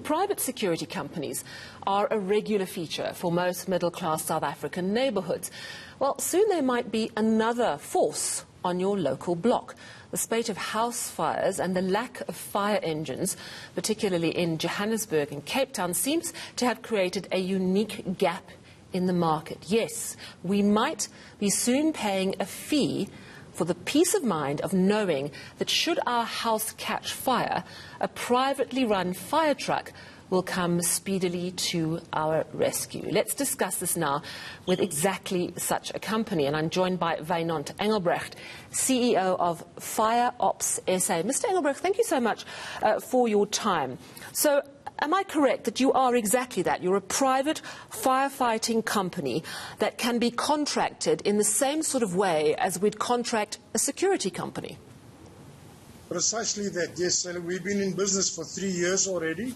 private security companies are a regular feature for most middle-class South African neighbourhoods. Well, soon there might be another force on your local block. The spate of house fires and the lack of fire engines, particularly in Johannesburg and Cape Town, seems to have created a unique gap in the market. Yes, we might be soon paying a fee for the peace of mind of knowing that should our house catch fire, a privately run fire truck will come speedily to our rescue. Let's discuss this now with exactly such a company. And I'm joined by Wynand Engelbrecht, CEO of Fire Ops SA. Mr. Engelbrecht, thank you so much for your time. So, am I correct that you are exactly that? You're a private firefighting company that can be contracted in the same sort of way as we'd contract a security company? Precisely that, yes. We've been in business for 3 years already.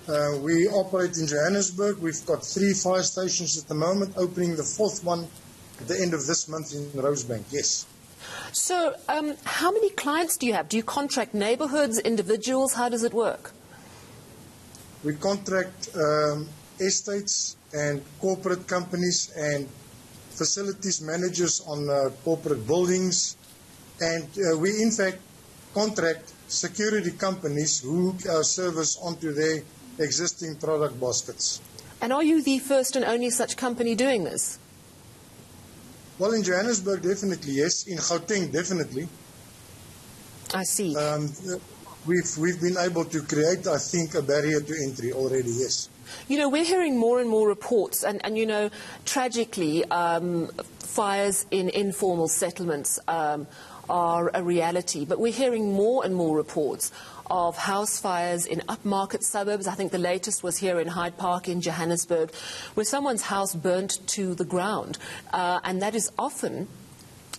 We operate in Johannesburg. We've got 3 fire stations at the moment, opening the 4th one at the end of this month in Rosebank, yes. So how many clients do you have? Do you contract neighbourhoods, individuals? How does it work? We contract estates and corporate companies and facilities managers on corporate buildings. And we, in fact, contract security companies who hook our service onto their existing product baskets. And are you the first and only such company doing this? Well, in Johannesburg, definitely, yes. In Gauteng, definitely. I see. We've been able to create, I think, a barrier to entry already, yes. You know, we're hearing more and more reports, and you know, tragically, fires in informal settlements are a reality. But we're hearing more and more reports of house fires in upmarket suburbs. I think the latest was here in Hyde Park in Johannesburg, where someone's house burnt to the ground. And that is often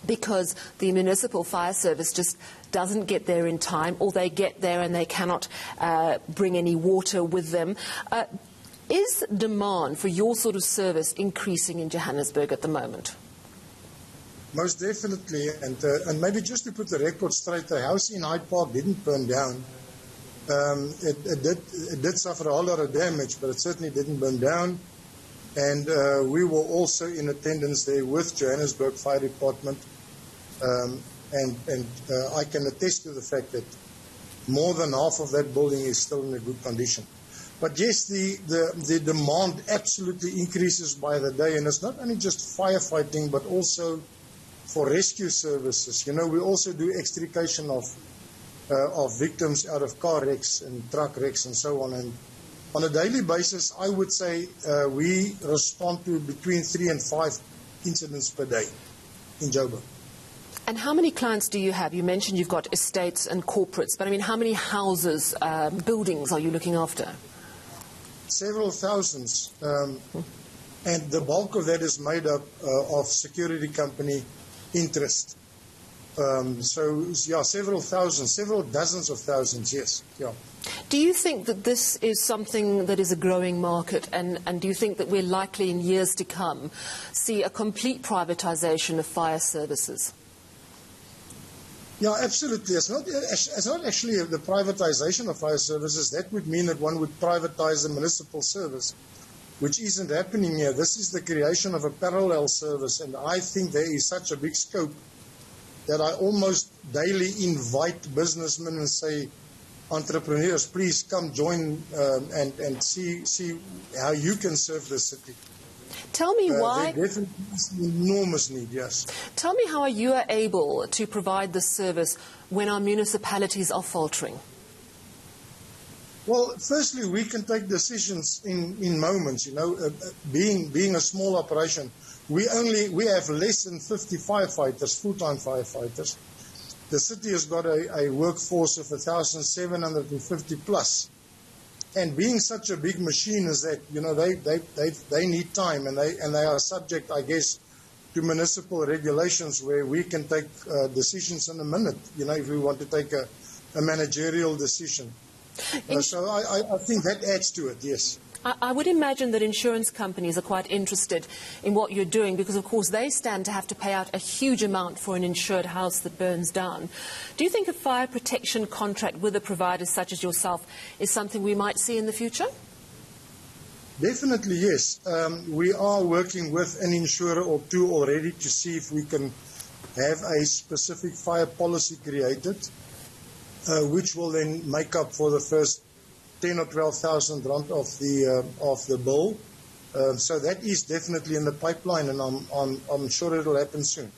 because the municipal fire service just doesn't get there in time, or they get there and they cannot bring any water with them. Is demand for your sort of service increasing in Johannesburg at the moment? Most definitely, and maybe just to put the record straight, the house in Hyde Park didn't burn down. It did suffer a whole lot of damage, but it certainly didn't burn down. And we were also in attendance there with Johannesburg Fire Department, and I can attest to the fact that more than half of that building is still in a good condition. But yes, the demand absolutely increases by the day, and it's not only just firefighting, but also for rescue services. You know, we also do extrication of victims out of car wrecks and truck wrecks and so on. And on a daily basis, I would say we respond to between 3 and 5 incidents per day in Joburg. And how many clients do you have? You mentioned you've got estates and corporates, but I mean, how many houses, buildings are you looking after? Several thousands. And the bulk of that is made up of security company interest. So, yeah, several thousands, several dozens of thousands, yes. Yeah. Do you think that this is something that is a growing market, and do you think that we're likely in years to come see a complete privatization of fire services? Yeah, absolutely. It's not actually the privatization of fire services. That would mean that one would privatize the municipal service, which isn't happening here. This is the creation of a parallel service, and I think there is such a big scope that I almost daily invite businessmen and say, entrepreneurs, please come join and see how you can serve the city. Tell me why. There definitely is an enormous need, yes. Tell me how you are able to provide this service when our municipalities are faltering. Well, firstly, we can take decisions in moments. You know, being a small operation, we have less than 50 firefighters, full-time firefighters. The city has got a workforce of 1,750 plus. And being such a big machine as that, you know, they need time, and they are subject, I guess, to municipal regulations where we can take decisions in a minute, you know, if we want to take a managerial decision. So I think that adds to it, yes. I would imagine that insurance companies are quite interested in what you're doing because, of course, they stand to have to pay out a huge amount for an insured house that burns down. Do you think a fire protection contract with a provider such as yourself is something we might see in the future? Definitely, yes. We are working with an insurer or two already to see if we can have a specific fire policy created, which will then make up for the first 10 or 12,000 rand of the bill. So that is definitely in the pipeline, and I'm sure it will happen soon.